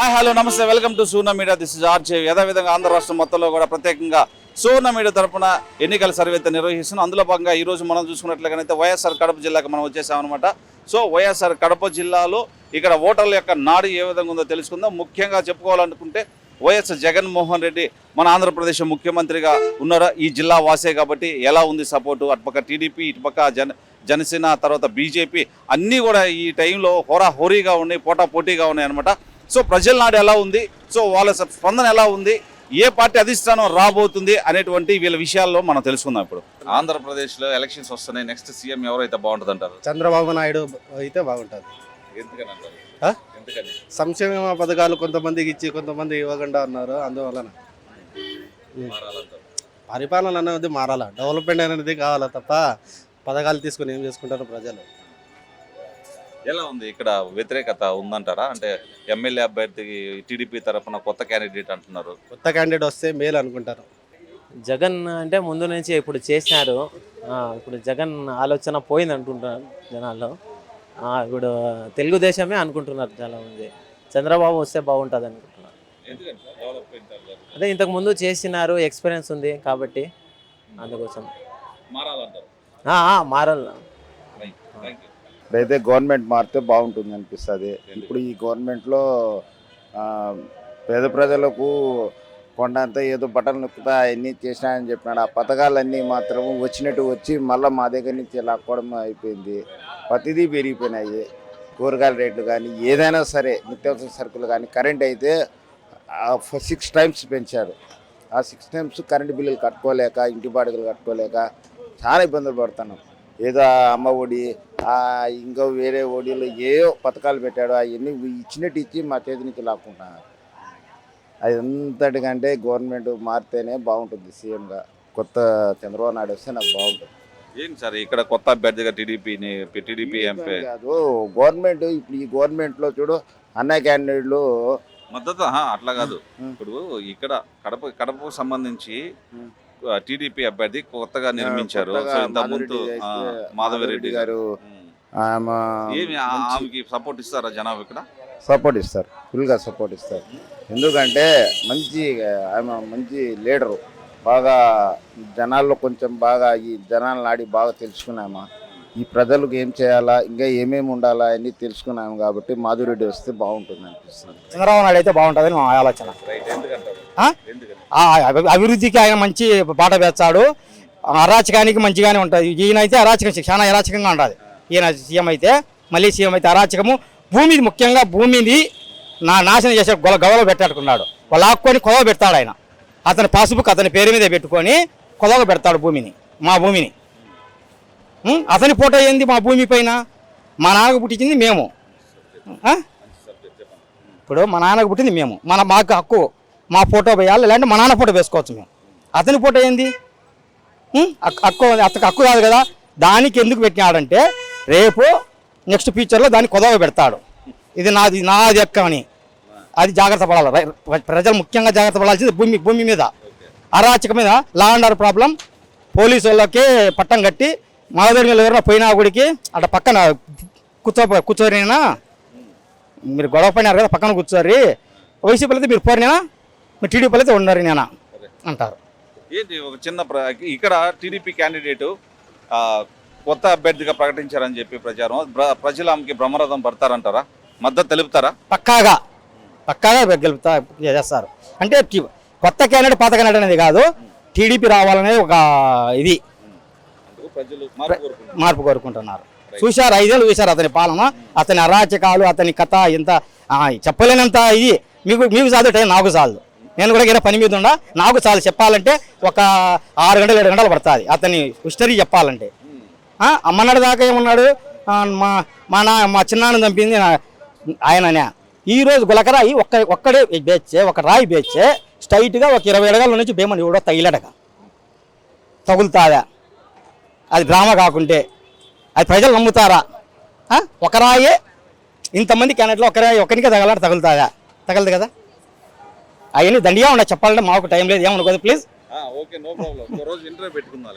Hello నమస్తే, welcome to సూర్ణ media. This is RJ. యథావిధంగా ఆంధ్ర రాష్ట్రం మొత్తంలో కూడా ప్రత్యేకంగా సూర్ణ మీడియా తరపున ఎన్నికల సర్వే నిర్వహిస్తున్నాం. అందులో భాగంగా ఈరోజు మనం చూసుకున్నట్లయితే వైఎస్ఆర్ కడప జిల్లాకు మనం వచ్చేసామన్నమాట. సో వైఎస్ఆర్ కడప జిల్లాలో ఇక్కడ ఓటర్ల యొక్క నాడు ఏ విధంగా ఉందో తెలుసుకుందాం. ముఖ్యంగా చెప్పుకోవాలనుకుంటే వైఎస్ జగన్మోహన్ రెడ్డి మన ఆంధ్రప్రదేశ్ ముఖ్యమంత్రిగా ఉన్నారా, ఈ జిల్లా వాసే కాబట్టి ఎలా ఉంది సపోర్టు, అటుపక్క టీడీపీ, ఇటుపక్క జనసేన, తర్వాత బీజేపీ అన్నీ కూడా ఈ టైంలో హోరాహోరీగా ఉన్నాయి, పోటాపోటీగా ఉన్నాయి అనమాట. సో ప్రజల నాడు ఎలా ఉంది, సో వాళ్ళ స్పందన ఎలా ఉంది, ఏ పార్టీ అధిష్టానం రాబోతుంది అనేటువంటి వీళ్ళ విషయాల్లో మనం తెలుసుకుందాం. ఇప్పుడు ఆంధ్రప్రదేశ్లో ఎలక్షన్స్ వస్తున్నాయి, నెక్స్ట్ సీఎం ఎవరైతే బాగుంటుంది అంటారు? చంద్రబాబు నాయుడు అయితే బాగుంటుంది. ఎందుకని అంటారు? సంక్షేమ పథకాలు కొంతమందికి ఇచ్చి కొంతమంది ఇవ్వకుండా ఉన్నారు, అందువలన పరిపాలన అనేది మారాలా, డెవలప్మెంట్ అనేది కావాలా తప్ప పథకాలు తీసుకుని ఏం చేసుకుంటారు ప్రజలు. ఎలా ఉంది ఇక్కడ వ్యతిరేకత ఉందంటారా? అంటే ఎమ్మెల్యే అభ్యర్థికి టీడీపీ తరఫున కొత్త క్యాండిడేట్ అంటున్నారు. కొత్త క్యాండిడేట్ వస్తే మేలు అనుకుంటారు. జగన్ అంటే ముందు నుంచి ఇప్పుడు చేసినారు, ఇప్పుడు జగన్ ఆలోచన పోయింది అంటుంటారు జనాల్లో. ఇప్పుడు తెలుగుదేశమే అనుకుంటున్నారు చాలామంది, చంద్రబాబు వస్తే బాగుంటుంది అనుకుంటున్నారు. అదే ఇంతకు ముందు చేసినారు, ఎక్స్పీరియన్స్ ఉంది కాబట్టి అందుకోసం మారాలి. అయితే గవర్నమెంట్ మారితే బాగుంటుంది అనిపిస్తుంది. ఇప్పుడు ఈ గవర్నమెంట్లో పేద ప్రజలకు కొండంతా ఏదో బట్టలు నొక్కుతా అవన్నీ చేసినాయని చెప్పినాడు. ఆ పథకాలన్నీ మాత్రం వచ్చినట్టు వచ్చి మళ్ళీ మా దగ్గర నుంచి లాక్కోవడం అయిపోయింది. ప్రతిదీ పెరిగిపోయినాయి, కూరగాయల రేట్లు కానీ ఏదైనా సరే, నిత్యావసర సరుకులు కానీ. కరెంట్ అయితే 6 times పెంచారు. ఆ 6 times కరెంటు బిల్లులు కట్టుకోలేక, ఇంటి బాడుగలు కట్టుకోలేక చాలా ఇబ్బందులు పడుతున్నాం. ఏదో అమ్మ ఒడి, ఇంకా వేరే ఒడిలో ఏవో పథకాలు పెట్టాడు, అవన్నీ ఇచ్చినట్టు ఇచ్చి మా చేతి నుంచి లాక్కుంటున్నారు. అది అంతటికంటే గవర్నమెంట్ మారితేనే బాగుంటుంది. సీఎంగా కొత్త చంద్రబాబు నాయుడు వస్తే నాకు బాగుంటుంది. ఏంటి సార్ ఇక్కడ కొత్త అభ్యర్థిగా టీడీపీ ఎంపీ కాదు గవర్నమెంట్. ఇప్పుడు ఈ గవర్నమెంట్లో చూడు, అన్న క్యాండిడేట్లు మద్దతు అట్లా కాదు. ఇప్పుడు ఇక్కడ కడపకు సంబంధించి టీడీపీ అభ్యర్థి కొత్తగా నిర్మించారు. మాధవిరెడ్డి గారు ఆమెకి సపోర్ట్ ఇస్తారా జనాభా? ఇక్కడ సపోర్ట్ ఇస్తారు, ఫుల్గా సపోర్ట్ ఇస్తారు. ఎందుకంటే ఆమె మంచి లీడరు, బాగా జనాల్లో కొంచెం బాగా ఈ జనాల నాడి బాగా తెలుసుకున్నామా, ఈ ప్రజలకు ఏం చేయాలా, ఇంకా ఏమేమి ఉండాలా అన్నీ తెలుసుకున్నాము. కాబట్టి మాధురెడ్డి వస్తే బాగుంటుంది అనిపిస్తుంది. చంద్రబాబు నాయుడు అయితే బాగుంటుంది మా ఆలోచన. అభివృద్ధికి ఆయన మంచి బాట వేస్తాడు, అరాచకానికి మంచిగానే ఉంటుంది. ఈయన అయితే అరాచకం, చాలా అరాచకంగా ఉంటుంది. ఈయన సీఎం అయితే, మళ్ళీ సీఎం అయితే అరాచకము. ముఖ్యంగా భూమిని నాశనం చేసే గొడవలు పెట్టాడుకున్నాడు. వాళ్ళు ఆక్కొని కొదవ పెడతాడు ఆయన. అతని పాస్బుక్ అతని పేరు మీద పెట్టుకొని కొదవ పెడతాడు భూమిని, మా భూమిని. అతని ఫోటో ఏంది మా భూమి పైన? మా నాన్నకు పుట్టించింది మేము. ఇప్పుడు మా నాన్నకు పుట్టింది మేము, మాకు హక్కు, మా ఫోటో వేయాలి, లేదంటే మా నాన్న ఫోటో వేసుకోవచ్చు మేము. అతని ఫోటో ఏంది? అతనికి హక్కు కాదు కదా. దానికి ఎందుకు పెట్టినాడంటే రేపు నెక్స్ట్ ఫ్యూచర్లో దాన్ని కొదవ పెడతాడు. ఇది నాది హక్కు అని. అది జాగ్రత్త పడాలి ప్రజలు, ముఖ్యంగా జాగ్రత్త పడాల్సింది భూమి మీద. అరాచక మీద law and order problem. Police వాళ్ళకి పట్టం కట్టి మాధవరిలో ఎవరైనా పోయినా గుడికి అట్లా పక్కన కూర్చోరినా, మీరు గొడవ పడినారు కదా పక్కన కూర్చోరి, వైసీపీ అయితే మీరు పోరినా, మీరు టీడీపీ అయితే ఉన్నారు నేనా అంటారు. ఏంటి ఒక చిన్న ఇక్కడ టీడీపీ క్యాండిడేటు కొత్త అభ్యర్థిగా ప్రకటించారని చెప్పి ప్రచారం, ప్రజలు ఆమెకి బ్రహ్మరథం పడతారంటారా? మద్దతు తెలుపుతారా? పక్కాగా చేస్తారు. అంటే కొత్త క్యాండిడేట్ పాత క్యాండిడేట్ అనేది కాదు, టీడీపీ రావాలనేది ఒక ఇది మార్పు కోరుకుంటున్నారు. చూశారు, 5 ఏళ్ళు చూశారు అతని పాలన, అతని అరాచకాలు, అతని కథ ఇంత చెప్పలేనంత ఇది. మీకు చాలు టైం, నాకు చాలు. నేను కూడా ఏదో పని మీద ఉన్నా, నాకు చాలు చెప్పాలంటే ఒక 6 గంటలు 7 గంటలు పడుతుంది అతని హిస్టరీ చెప్పాలంటే. అమ్మన్నాడు దాకా ఏమన్నాడు, మా చిన్నాన్న చంపింది ఆయననే. ఈరోజు గులకరాయి ఒక్కడే బేచ్చే, ఒక రాయి బేచ్చే స్ట్రైట్గా ఒక 20 అడుగుల నుంచి భీమని ఎవడో తగులుతాదా? అది డ్రామా కాకుంటే అది ప్రజలు నమ్ముతారా? ఒక రాయే ఇంతమంది క్యాండిడేట్లో ఒక రాయి ఒకరికే తగులుతాదా? తగలదు కదా. అవన్నీ దండిగా ఉన్నాయి చెప్పాలంటే, మాకు టైం లేదు, ఏమనుకోదు please. Okay, no problem. Interview పెట్టుకుందాం.